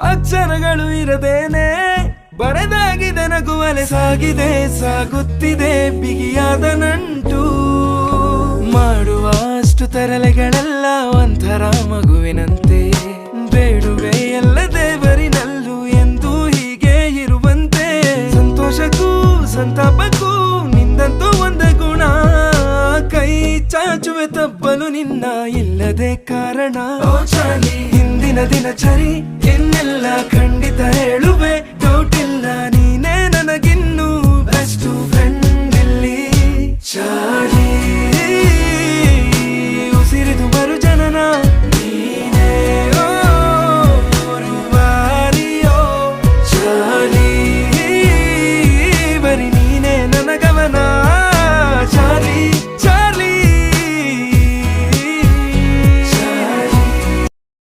ಅಕ್ಷರಗಳು ಇರದೇನೆ ಬರೆದಾಗಿದೆ ನಗುವಲೆ ಸಾಗಿದೆ ಸಾಗುತ್ತಿದೆ ಬಿಗಿಯಾದ ನಂಟು ಮಾಡುವ ಅಷ್ಟು ತರಲೆಗಳೆಲ್ಲ ಒಂಥರ ಮಗುವಿನಂತೆ ಬೇಡುವೆ ಎಲ್ಲ ದೇವರಿನಲ್ಲೂ ಎಂದು ಹೀಗೆ ಇರುವಂತೆ ಸಂತೋಷಕ್ಕೂ ಸಂತಾಪಕ್ಕೂ ನಿಂದಂತೂ ಒಂದೇ ಗುಣ ಕೈ ಚಾಚುವೆ ತಪ್ಪಲು ನಿನ್ನ ಇಲ್ಲದೆ ಕಾರಣ ಹಿಂದಿನ ದಿನಚರಿ ಇನ್ನೆಲ್ಲ ಖಂಡಿತ ಹೇಳುವೆ